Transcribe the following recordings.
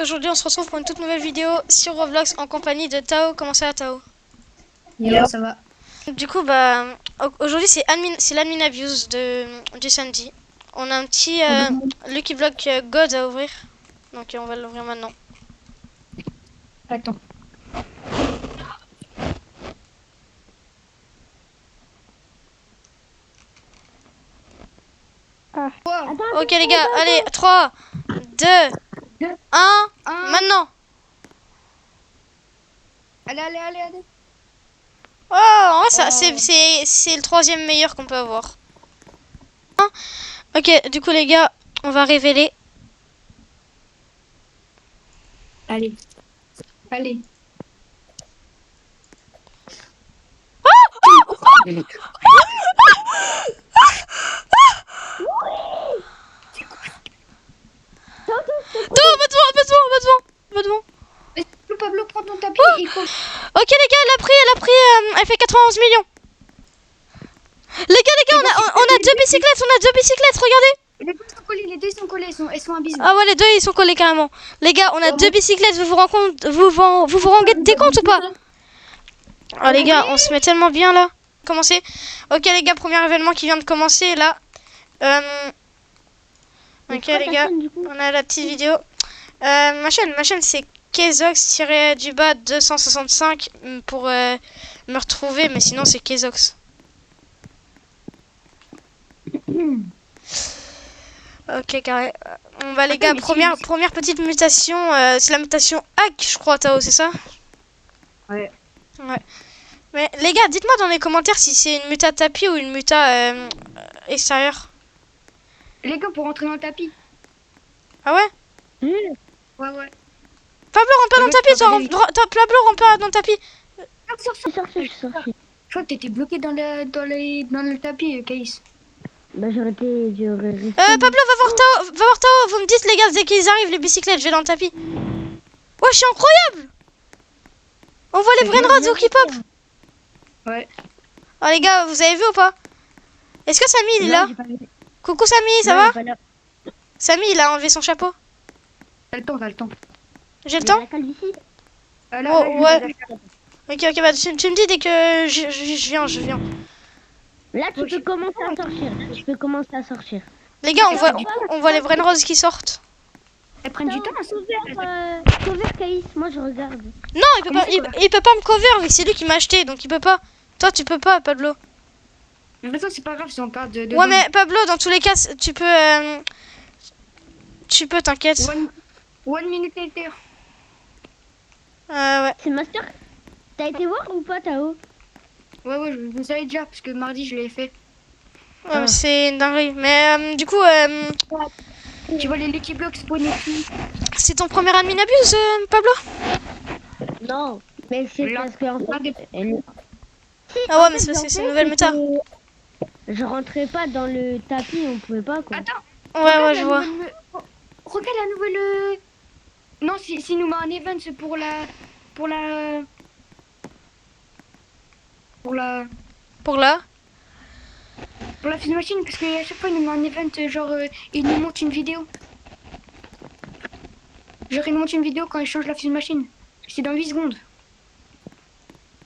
Aujourd'hui, on se retrouve pour une toute nouvelle vidéo sur Roblox en compagnie de Tao. Comment ça va, Tao? Yo, ça va. Du coup, aujourd'hui, c'est l'admin abuse du samedi. On a un petit Lucky Block God à ouvrir. Donc, on va l'ouvrir maintenant. Attends. Ah. Wow. Ok, les gars, allez, 3, 2, 1, maintenant. Allez. Oh, en vrai, c'est le troisième meilleur qu'on peut avoir. Ok, du coup, les gars, on va révéler. Allez. Tao, va devant. Pablo, prends ton tapis et cours. Ok, les gars, elle fait 91 millions. Les gars, on a deux bicyclettes, regardez. Les deux sont collés, elles sont un bisou. Ah ouais, les deux, ils sont collés carrément. Les gars, on a deux bicyclettes, vous vous rendez compte ou pas? Oh les gars, on se met tellement bien là. Commencer. Ok les gars, premier événement qui vient de commencer là. Ok les gars, on a la petite vidéo. Ma chaîne c'est Kezox-du-bas 265 pour me retrouver, mais sinon c'est Kezox. Ok carré. On va les gars, première petite mutation, c'est la mutation hack je crois Tao, c'est ça? Ouais. Mais les gars, dites-moi dans les commentaires si c'est une muta tapis ou une muta extérieure. Les gars, pour rentrer dans le tapis. Ah ouais? Ouais. Pablo, rentre pas dans le tapis, Pablo, rentre pas dans le tapis. Je suis sorti. Je crois que t'étais bloqué dans le tapis, Caïs. Bah j'aurais resté. Pablo, va voir Tao, vous me dites les gars, dès qu'ils arrivent, les bicyclettes, je vais dans le tapis. Ouais, je suis incroyable. On voit les brainrods qui pop. Ouais. Oh les gars, vous avez vu ou pas? Est-ce que Samy il est là? Coucou Samy, ça va? Samy il a enlevé son chapeau. T'as le temps. J'ai le temps? Ouais. Ok, bah tu me dis dès que je viens. Là tu peux commencer à sortir. Les gars, on voit les brainrods qui sortent. Elles prennent du temps à Cover Caïs, moi je regarde. Non, il peut pas me cover, mais c'est lui qui m'a acheté, donc il peut pas. Toi, tu peux pas, Pablo. De toute façon, c'est pas grave si on parle de ouais, mais Pablo, dans tous les cas, tu peux, t'inquiète. One minute later. Ouais. C'est Master. T'as été voir ou pas, Tao? Ouais, je le savais déjà, parce que mardi, je l'ai fait. Ouais, c'est une dinguerie. Mais du coup, tu vois les Lucky Blocks spawner ici. c'est ton premier admin abuse, Pablo? Non, mais c'est parce que en fait, ah ouais, mais c'est parce que c'est une nouvelle méta. Je rentrais pas dans le tapis, on pouvait pas quoi. Attends. Ouais, je vois. Regarde la nouvelle. Non, si nous met un event pour la. Pour la fuse machine, parce qu'à chaque fois il nous met un event, genre il nous montre une vidéo. Genre il nous montre une vidéo quand il change la fuse machine. C'est dans 8 secondes.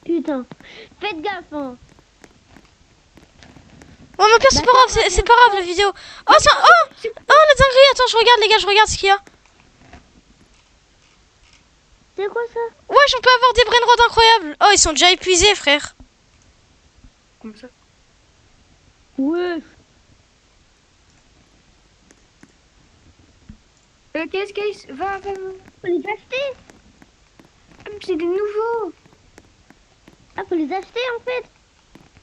Putain, faites gaffe hein. Ouais, mais pire, c'est pas grave la vidéo. Oh, tiens, oh la dinguerie, attends, je regarde les gars, je regarde ce qu'il y a. C'est quoi ça? Ouais, on peut avoir des brainrods incroyables. Oh, ils sont déjà épuisés, frère. Comme ça. Ouais. Qu'est-ce va. Faut les acheter. C'est des nouveaux. Ah, faut les acheter en fait.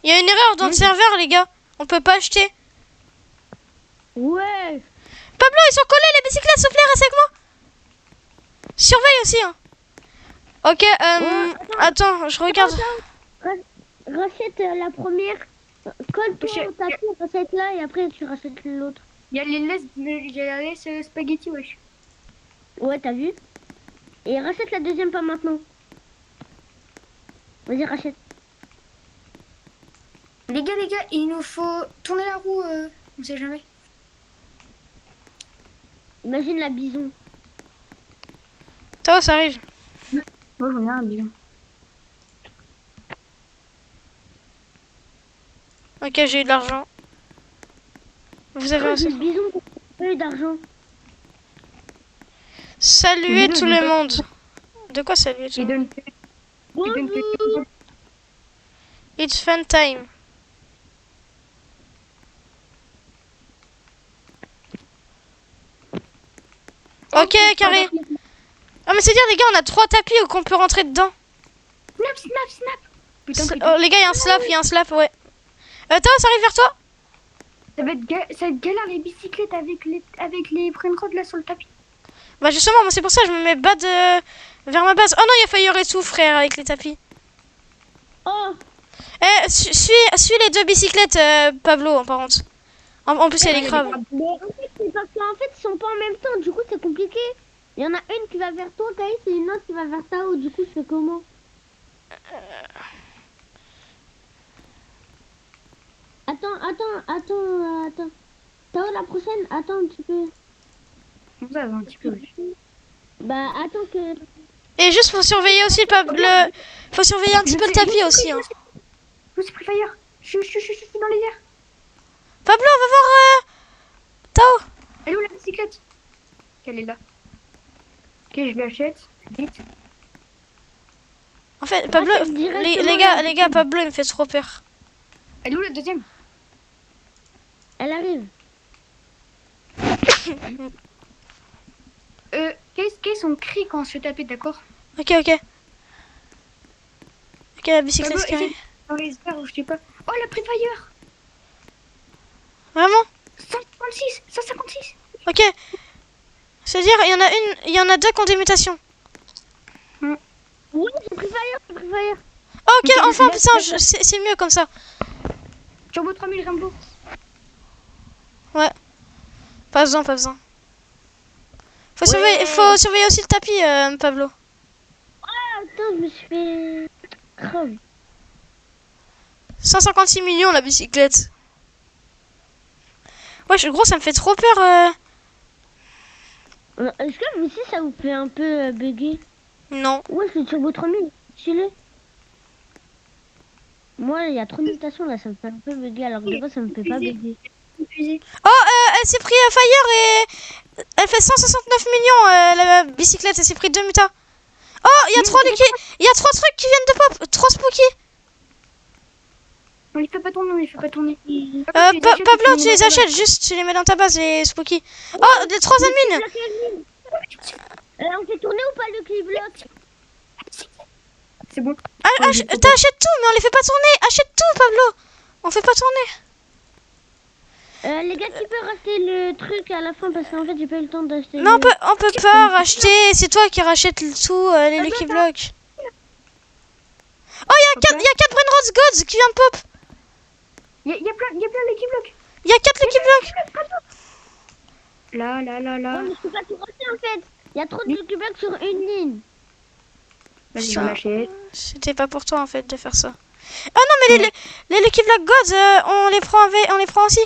Il y a une erreur dans le serveur, les gars. On peut pas acheter. Ouais. Pablo, ils sont collés, les bicyclettes, s'il te plaît, reste avec moi. Surveille aussi, hein. Ok, attends, je regarde. Rachète la première. Colle-toi au tapis, rachète là et après tu rachètes l'autre. Il y a les laisse spaghetti, wesh. Ouais, t'as vu? Et rachète la deuxième, pas maintenant. Vas-y, rachète. Les gars, il nous faut tourner la roue, on sait jamais. Imagine la bison. Tao, ça arrive. Moi, j'en ai un bidon. Ok, j'ai eu de l'argent. Vous avez J'ai aussi. le bison pour pas eu d'argent. Saluez Bidon, tout il le donne- monde. De quoi saluer tout Il le monde? donne... Il donne que... Bonjour. It's fun time. Ok, carré. Ah mais c'est dire les gars, on a 3 tapis qu'on peut rentrer dedans. Snap, snap, snap. Putain, Oh, les gars, il y a un slap, ouais. Tao, ça arrive vers toi? ça va être galère les bicyclettes avec les frame rods là sur le tapis. Bah justement, moi c'est pour ça que je me mets bas vers ma base. Oh non, il y a Fire et tout, frère, avec les tapis. Oh, Suis les 2 bicyclettes, Pablo, par contre. En plus, il y a les crabes. mais en fait, c'est parce qu'en fait, ils sont pas en même temps. Du coup, c'est compliqué. Il y en a une qui va vers toi, Caïs, et une autre qui va vers Tao. Du coup, je fais comment? Attends. Tao, la prochaine, attends un petit peu. On va un petit peu. Bah, attends que... Et juste, faut surveiller aussi faut surveiller un petit peu le tapis aussi. Hein. Je me suis pris fire. Je suis dans les airs. Pablo, on va voir Tao. Elle est où la bicyclette? Elle est là. Ok, je l'achète. Vite. En fait, Pablo, c'est directement les gars, Pablo, il me fait trop peur. Elle est où la deuxième? Elle arrive. Qu'est-ce qu'on crie quand on se fait taper, d'accord? Ok. Ok, la bicyclette Pablo, qui arrive. essaie dans les airs ou je sais pas. Oh, la pris fire. Vraiment? 156. Ok. C'est-à-dire, il y en a 2 qui ont des mutations. Oui, j'ai pris fire. Oh, ok, Ok, enfin, là, putain, c'est mieux comme ça. Turbo 3000 Rambo. Ouais. Pas besoin. Faut Ouais. surveiller aussi le tapis, Pablo. Attends, je me suis fait... Creve. 156 millions la bicyclette. Ouais, gros, ça me fait trop peur. Est-ce que vous aussi, ça vous fait un peu bugger? Non. Ouais, c'est Turbo 3000. Stylé. Moi, il y a trop de mutations là, ça me fait un peu bugger, alors que des fois, ça me fait pas bugger. Oh, elle s'est pris Fire et elle fait 169 millions la bicyclette. Elle s'est pris 2 mutas. Oh, il y a 3 trucs qui viennent de pop. 3 spooky. On les fait pas tourner. Pablo, tu les achètes juste, tu les mets dans ta base, les spooky. Oh, des 3 admins. On fait tourner ou pas le clip-block? C'est bon. T'achètes tout, mais on les fait pas tourner. Achète tout, Pablo. On fait pas tourner. Les gars, qui peut racheter le truc à la fin parce qu'en fait, j'ai pas eu le temps d'acheter. Non, on peut pas racheter. C'est toi qui rachètes tout, les Lucky Blocks. Oh, il y a 4 Brain Rods Gods qui viennent de pop. Il y a plein de Lucky Blocks. Il y a 4 Lucky Blocks. Là. Non, mais je peux pas tout racheter en fait. Il y a trop de clip-block sur une ligne. Vas-y, je l'achète. C'était pas pour toi en fait de faire ça. Ah non, mais les Lucky Block Gods, on les prend aussi.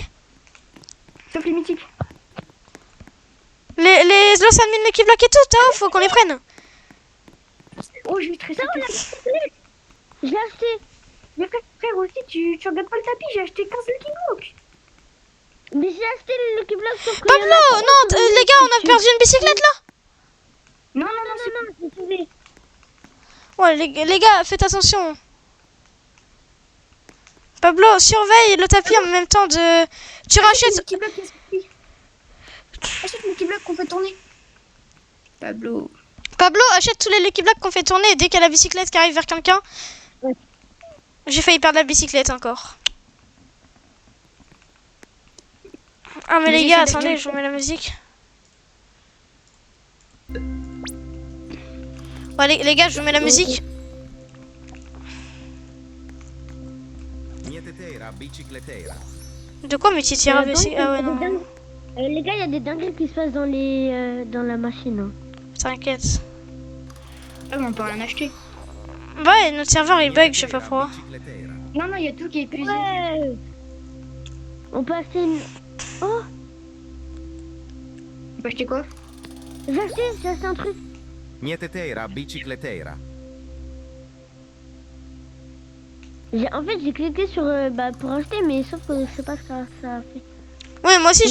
Sauf les mythiques. Les Los Admin Lucky Block et tout, Tao, faut qu'on les prenne. Oh, je vais stresser. Je l'ai acheté. Mais frère aussi, tu regardes pas le tapis, j'ai acheté 15 Lucky Blocks. Mais j'ai acheté le clip-block sur Pablo, non, les gars, on a perdu une bicyclette là. Non, j'ai trouvé. Ouais, les gars, faites attention. Pablo, surveille le tapis en même temps de... Tu rachètes... Lucky Block, achète le Lucky Block qu'on fait tourner. Pablo, achète tous les Lucky Blocks qu'on fait tourner et dès qu'il y a la bicyclette qui arrive vers quelqu'un... Ouais. J'ai failli perdre la bicyclette encore. Ah mais les gars, attendez, je vous mets la musique. Ouais les gars, je vous mets la musique. De quoi multitira bicyclette? Ah ouais, non. Les gars, il y a des dingueries qui se passent dans la machine. Hein. T'inquiète. ah, mais on peut rien acheter. Ouais, notre serveur il bug, je sais pas pourquoi. Non, il y a tout qui est épuisé. Ouais. On peut acheter une... Oh, On peut acheter quoi? j'ai acheté un truc. Mietetera bicicletera. En fait, j'ai cliqué sur pour acheter, mais sauf que je sais pas ce que ça a fait. Ouais, moi aussi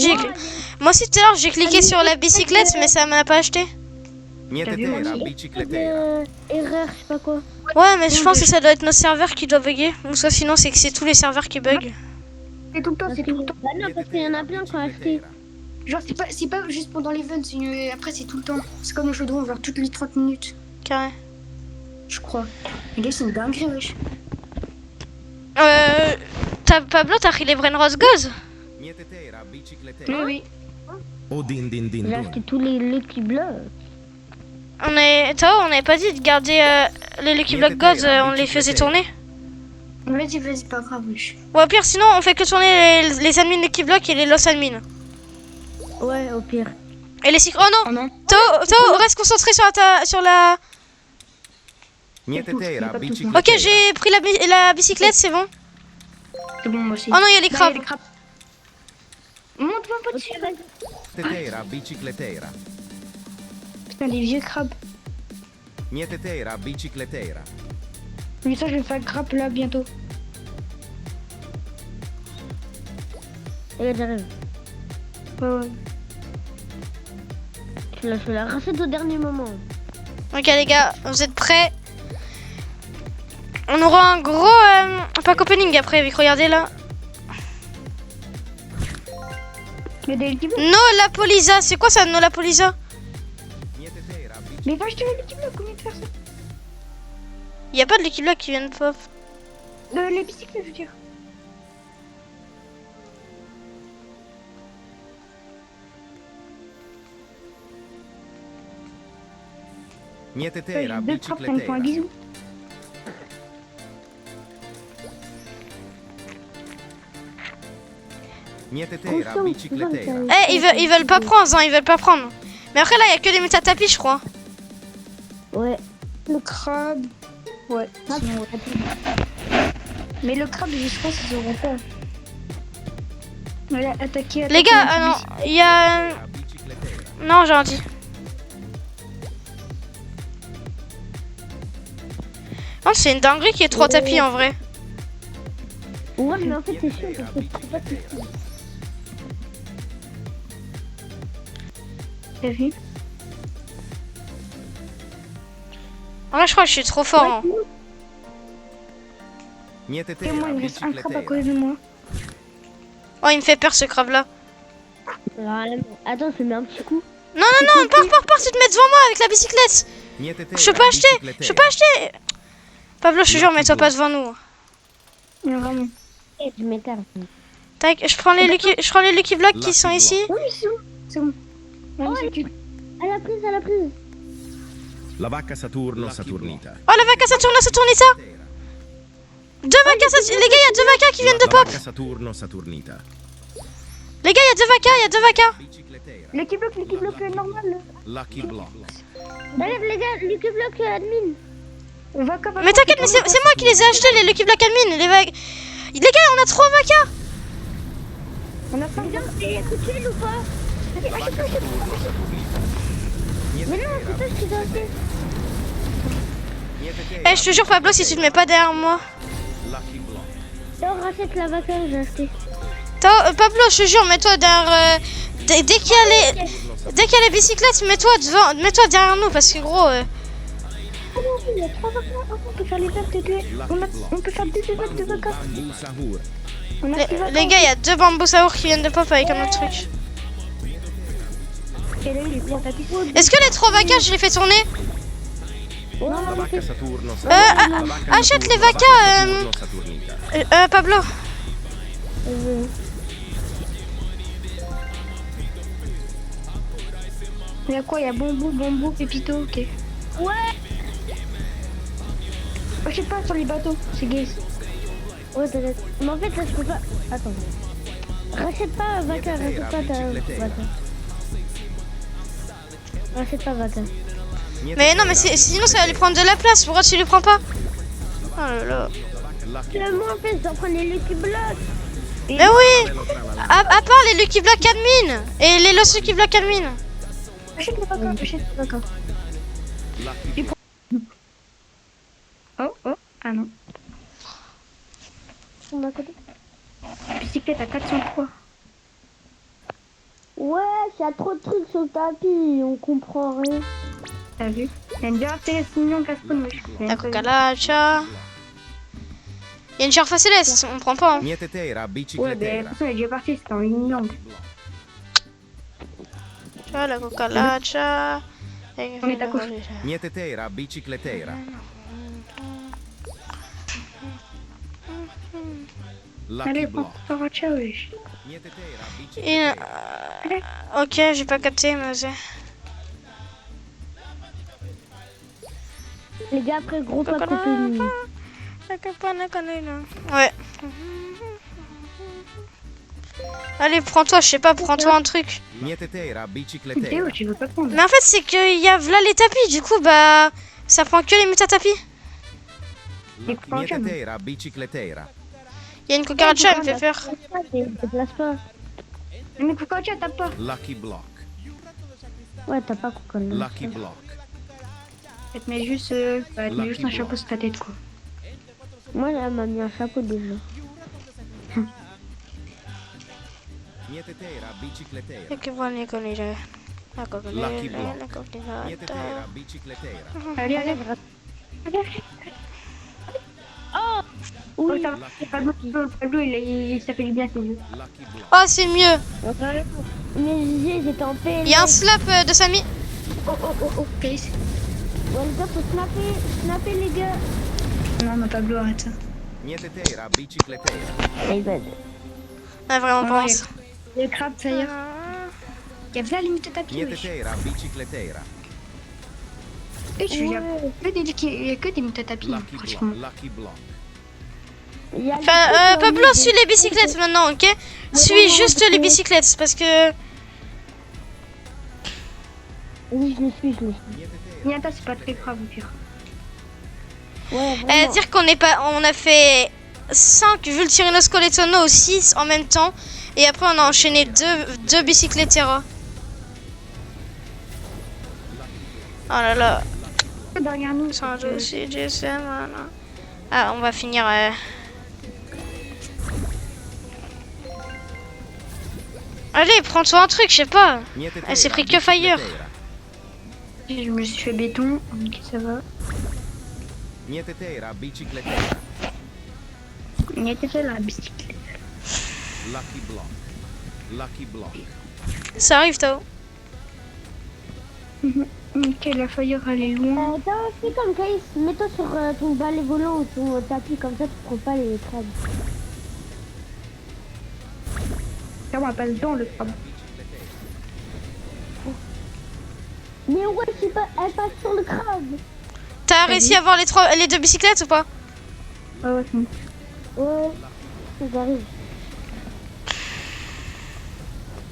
tout à l'heure j'ai cliqué sur la bicyclette, mais ça m'a pas acheté. Mietetera bicicletera. Erreur, je sais pas quoi. Ouais, mais je pense que ça doit être nos serveurs qui doivent bugger. Ou soit sinon c'est que c'est tous les serveurs qui bug. C'est tout le temps, c'est tout le temps. Bah non, parce qu'il y en a plein qui ont acheté. Genre, c'est pas juste pendant l'event, après c'est tout le temps. C'est comme le chaudron, genre toutes les 30 minutes, Carré. je crois. Les gars, c'est une dinguerie, wesh. Pablo, t'as pris les Brainrot Goz? Mietetera bicicletera. Oui, oui. O din din din J'ai dun. acheté tous les Lucky Blocks. Tao, on n'avait pas dit de garder les Lucky Block Gods, on les faisait tourner. Vas-y, pas grave, wesh. Ou au pire, sinon on fait que tourner les admins Lucky Block et les Lost admins. Ouais, au pire. Et les secrets. Oh Oh non! non. Tao, reste concentré sur la. Mietetera Ok, bicicletera. j'ai pris la bicyclette, c'est bon. C'est bon, moi aussi. Oh non, il y a les Là, crabes. les crabes. Monte-moi un peu dessus. Mietetera bicicletera. Putain, les vieux crabes. Mietetera bicicletera. Mais ça, je vais faire grappe là bientôt. Et j'arrive. Ouais. Je la rachète au dernier moment. Ok, les gars, vous êtes prêts? On aura un gros pack opening après, vu que regardez là. Il y a des Lucky Block. No la Polisa, c'est quoi ça, No la Polisa? Mietetera Mais va acheter les Lucky Block, combien de personnes? Y a pas de Lucky Block qui viennent pop. Les bicyclettes, je veux dire. Mietetera Deux crabes, ça me font un bicicletera. bisou. Mietetera Conscience, bicicletera. Eh, ils veulent pas prendre, hein, ils veulent pas prendre. Mais après là, y a que des métatapis, je crois. Ouais. Le crabe. Ouais. sinon, ouais. Mais le crabe, je sais pas s'ils auront pas. Voilà, attaquer. Les gars, ah non, il y a. Mietetera bicicletera. Non, j'ai dit. Non, c'est une dinguerie qu'il y ait 3 tapis en vrai. Ouais, mais en fait, c'est chiant parce que je sais pas tout ça. T'as vu? En vrai, je crois que je suis trop fort. Hein. Et Mietetera moi, il me reste un crabe à bicicletera. côté de moi. Oh, il me fait peur ce crabe là. Attends, je mets un petit coup. Non, pars, tu te mets devant moi avec la bicyclette. Mietetera Je peux pas acheter, bicicletera. je peux pas acheter. Pablo, je te jure, mets-toi pas devant nous. Mais vraiment. Et je m'écarte. Tac, je prends les Lucky Blocks qui sont ici. Oui, c'est bon. C'est bon. Ouais, c'est cute. À la prise. La vacca Saturno Saturnita. Oh, la vaca Saturnita. Deux vacas, les gars, il y a 2 vacas qui viennent de La pop. vacca Saturno Saturnita. Les gars, il y a deux vacas. Bicicletera. Lucky Block normal. Lucky Block. Regarde les gars, Lucky Block admin. Va Mais t'inquiète, mais c'est moi qui les ai achetés, les Lucky Block admin. Les gars, on a 3 vacas. On a pas Les gars, c'est utile ou pas? La vacca Saturno Saturnita. Mais non, c'est pas ce qu'ils ont fait. Eh, je te jure, Pablo, si tu te mets pas derrière moi. Lucky Block. On rachète la vaca, j'ai acheté. Pablo, je te jure, mets-toi derrière. Dès qu'il y a les bicyclettes, mets-toi derrière nous parce que gros. Oh non, il y a 3 vacances. On peut faire les vagues de deux. On peut faire 2 vagues de vacances. Bamboo Sahur. On a 6 vacances. Les gars, il y a 2 bambous saours qui viennent de pop avec un autre truc. Et là, il est bien tapis. Est-ce que les 3 vacas, je les fais tourner? La vacca Saturno Saturnita. La vacca Achète les Saturno vacas, Saturno Saturnita. Pablo. Il y a quoi? Il y a Bambou, Pépito, ok. Ouais. Je sais pas sur les bateaux, c'est gay. Ouais, peut-être. Mais en fait, là, je peux pas. Attends. Rachète pas vaca, rachète pas ta vaca. Rachète pas vaca. Mais non, mais sinon ça va lui prendre de la place. Pourquoi tu lui prends pas? Oh là là. Moi, en fait, je dois prendre les Lucky Blocks. Mais oui. À part les Lucky Block admin et les Lost Lucky Block admin. Achète les vacances, achète les vacances. Lucky block. Oh, oh, ah non. On est à côté. Bicyclette à 403. Ouais, il y a trop de trucs sur le tapis, on comprend rien. T'as vu? Il y a une bien mignon casse-poune, wesh. La cucaracha. Il y a une surface céleste, on prend pas. Hein. Mietetera, Ouais, mais de bicicletera. toute façon, elle est déjà partie, c'était en une langue. Tu vois, la cucaracha. On est à gauche. Mietetera, bicicletera. Lucky Allez, block. prends Cucaracha, wesh. Mietetera, Et, bicicletera. ok, j'ai pas capté, mais c'est. Les gars, après, gros pas contenu. Ouais. Allez, prends-toi, je sais pas, prends-toi un truc. Mietetera, Théo, bicicletera. tu veux pas prendre? Mais en fait, c'est qu'il y a là les tapis, du coup, bah. Ça prend que les mutatapis. Mietetera, bicicletera. Il y a une cucaracha, elle me fait peur. Je déplace pas. Mais Cucaracha, t'as pas. Lucky block. Ouais, t'as pas coconut. Lucky block. Elle te met juste, un chapeau sur ta tête, quoi. Moi, elle m'a mis un chapeau déjà. Mietetera, bicicletera. Et que voilà les conneries. La coconut, Lucky block. la coconut. Mietetera, bicicletera. Allez, allez. Allez. Oh Oh, oui. ça va. Pablo, il ça fait du bien, ses yeux. Lucky block. Oh, c'est mieux. Mais j'étais en PL. Il y a un slap de Samy. Oh, oh, oh, oh, Chris. Ouais, les gars, faut snapper les gars. Non, non, Pablo, arrête ça. Mietetera, bicicletera. Hey, bad. Ah, vraiment pas. Ouais, le crabe, ça y est. Il y a la limite de tapis, wesh. Mietetera, bicicletera. Et il y a que des limites à tapis, Lucky pratiquement. block. Lucky block. Il y a Enfin, Pablo, suis les bicyclettes maintenant, ok? Suis juste les bicyclettes parce que. Oui, je le suis. Niata, c'est pas très grave, au pire. Ouais, vraiment. Dire qu'on est pas, on a fait 5 Vultirinoscoletono 6 en même temps et après on a enchaîné deux bicyclettera. Oh là là. Derrière nous, Sans dossier GSM, voilà. Ah, on va finir. Allez, prends-toi un truc, je sais pas. Mietetera, Elle s'est pris que Fire. bicicletera. je me suis fait béton, donc ça va. Mietetera, bicicletera. Niata, fait la bicyclette. Lucky block. Lucky block. Ça arrive, Tao. Ok, la fire, elle est loin. Fais comme Caïs, mets-toi sur ton balai volant ou ton tapis, comme ça tu prends pas les crabes. Ça, on va pas dedans, le crabe. Mais ouais, elle passe sur le crabe. T'as réussi à avoir les deux bicyclettes ou pas? Ouais, ouais, c'est bon. Ouais, j'arrive.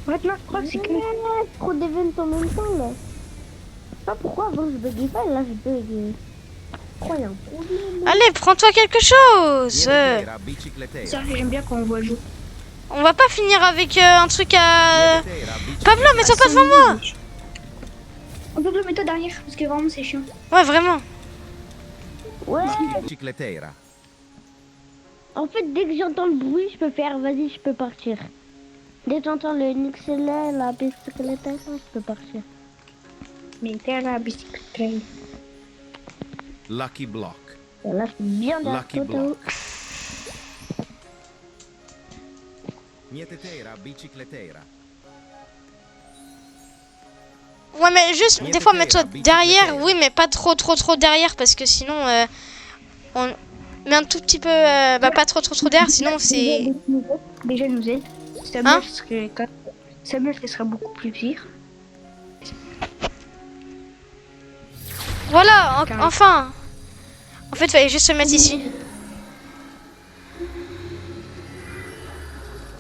Maintenant, je crois que c'est que... Trop d'events en même temps là. Je sais pas pourquoi avant je buguais pas, là je bug. Je crois qu'il y a un problème. Allez, prends-toi quelque chose. Mietetera, bicicletera. Ça, j'aime bien quand on voit jouer. On va pas finir avec un truc à. Mietetera, Pablo, mets-toi pas devant moi. On peut le mettre derrière, parce que vraiment, c'est chiant. Ouais, vraiment. Ouais. bicicletera. En fait, dès que j'entends le bruit, je peux faire, vas-y, je peux partir. Dès que j'entends le Nixela, la bicyclette, je peux partir. Mais t'es à la bicyclette. Lucky block. Là, je suis bien derrière Lucky toi, Tao. block. Mietetera, bicicletera. Ouais, mais juste, des fois, mets-toi derrière. Oui, mais pas trop derrière parce que sinon, on met un tout petit peu. Pas trop derrière, sinon c'est. Déjà, nous aide. Hein Samuel, ce sera beaucoup plus pire. Voilà, enfin. En fait, fallait juste se mettre ici.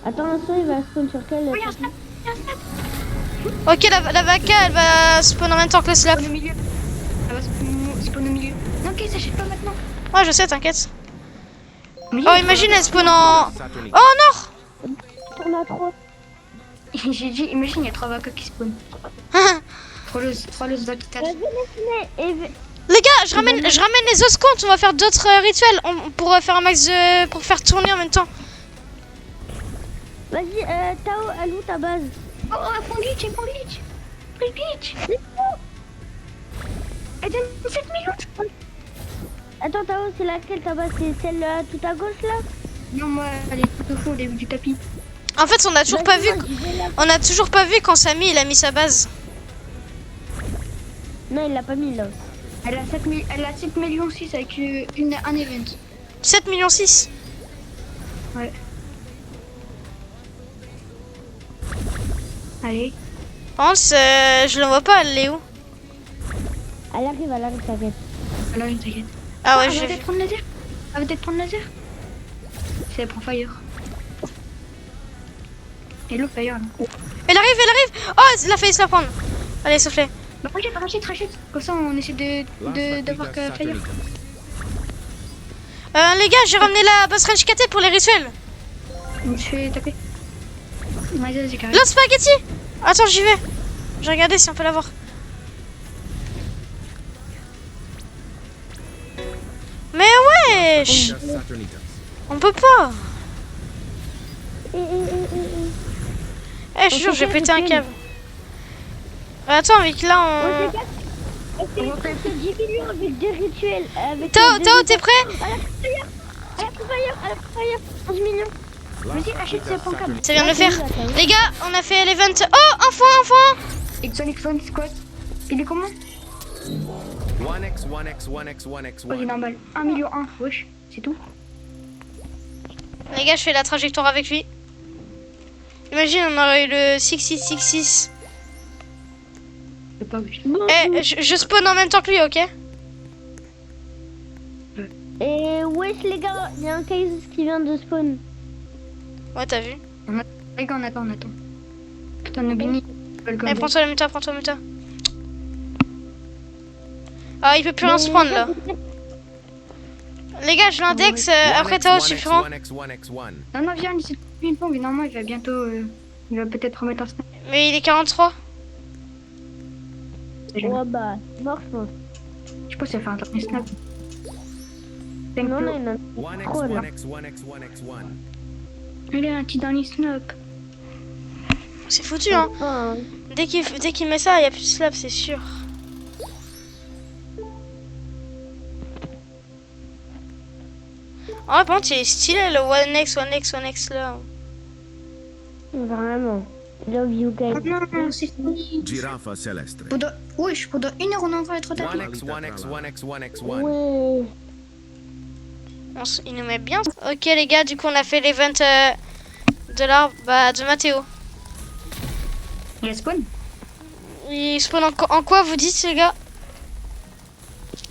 Attends, l'instant, il va spawn sur quel tapis? Ok, la vaca, elle va spawn en même temps que le slap. Spawn au milieu. Elle va spawn au milieu. Non, ok, s'achète pas maintenant. Ouais, je sais, t'inquiète. Mais Oh, imagine, elle spawn en. Saturnic. Oh non. On a 3. J'ai dit, imagine, il y a 3 vacas qui spawnent. 3 lots de 4. Les gars, je ramène les autres comptes. On va faire d'autres rituels. On pourra faire un max de... pour faire tourner en même temps. Vas-y, Tao, elle où ta base? Oh, mon glitch, mon glitch. Le glitch. Elle donne 7 millions. Attends, Tao, c'est laquelle ta base? C'est celle tout à gauche là? Non, moi, elle est tout au fond au début du tapis. En fait, on a toujours pas vu. On a toujours pas vu quand Samy il a mis sa base. Non, il l'a pas mis là. Elle a 7 millions 6 avec un event. 7 millions 6. Ouais. Allez. Pense, je la vois pas. Elle est où? Elle arrive, t'inquiète. Alors, t'inquiète. Ah ouais, elle je va l'ai peut-être vu. prendre laser. Elle va peut-être prendre laser. C'est elle prend fire. Hello fire là. Elle arrive. Oh, elle a failli se la prendre. Allez, soufflez. Bah, rachète. Comme ça, on essaie d'avoir que fire. Les gars, j'ai ramené la boss range KT pour les rituels. Je me fais taper. Vas-y, carré. L'autre spaghetti. Attends, j'y vais. Je vais regarder si on peut l'avoir. Mais wesh, on peut pas. Eh, je te jure, j'ai pété un câble. Attends, avec là, on... C'est 10 millions avec des rituels. Tao, t'es prêt? Elle a fire, 11 millions. Vas-y, achète ce point câble. Ça vient de le faire. Les gars, on a fait l'event. Oh, enfin. Exxon, squad. Il est comment? 1x, 1x, 1x, 1x, Oh, il est 1. normal. 1 million 1, wesh, c'est tout. Les gars, je fais la trajectoire avec lui. Imagine, on aurait eu le 6666. C'est pas wesh. Eh, je spawn en même temps que lui, ok? Et wesh les gars, il y a un case qui vient de spawn. Ouais, t'as vu? Les gars, on attend. Putain, Nobini. Eh, prends-toi la muta, Ah, il peut plus rien se prendre là. Les gars, je l'index. Après, Tao, tu prends. 1x, 1x, 1. Non, viens, c'est ping-pong. Normalement, il va bientôt. Il va peut-être remettre un snap. Mais il est 43. Ouais bah, mort je pense. Je pense qu'il va faire un snap. Non, non, non. 1x, Oh là. 1x, 1x, 1x, 1. Il est un petit dernier snap. C'est foutu, hein. Enfin, Dès qu'il met ça, il n'y a plus de slap, c'est sûr. Ah, par contre, il est stylé le 1x là. vraiment. Love you guys. Oh non, c'est fini. Giraffa celeste. Pendant 1 heure, on a encore être tapé. 1x, 1x, 1x, 1x, 1. Ouais. Il nous met bien. Ok, les gars, du coup, on a fait l'event de l'arbre de Mathéo. Il a spawn. Il spawn en quoi, vous dites, les gars?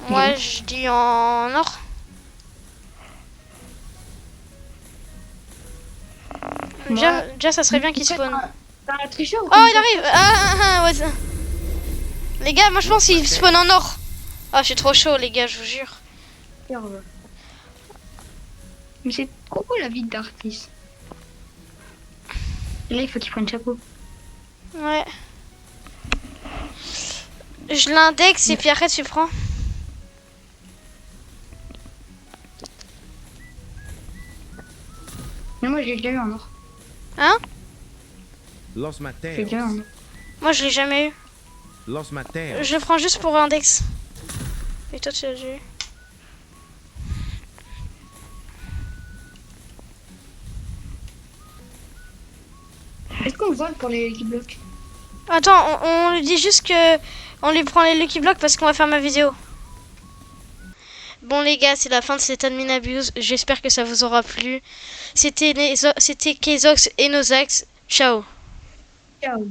Moi, je dis en or. Déjà, ça serait bien qu'il spawn. T'as un tricheur ou Oh, il arrive. Ouais. Les gars, moi, je pense qu'il spawn en or. Ah, je suis trop chaud, les gars, je vous jure. Mais c'est trop cool la vie d'artiste. Et là, il faut qu'il prenne chapeau. Ouais. Je l'index et puis après, tu prends. Mais moi, je l'ai déjà eu en or. Hein? Los Je l'ai Mateos. déjà eu en or. Moi, je l'ai jamais eu. Los Mateos. Je le prends juste pour index. Et toi, tu l'as déjà eu. Est-ce qu'on vole pour les Lucky Blocks? Attends, on lui dit juste que on lui prend les Lucky Blocks parce qu'on va faire ma vidéo. Bon les gars, c'est la fin de cette admin abuse. J'espère que ça vous aura plu. C'était Kezox et Nozax. Ciao. Ciao.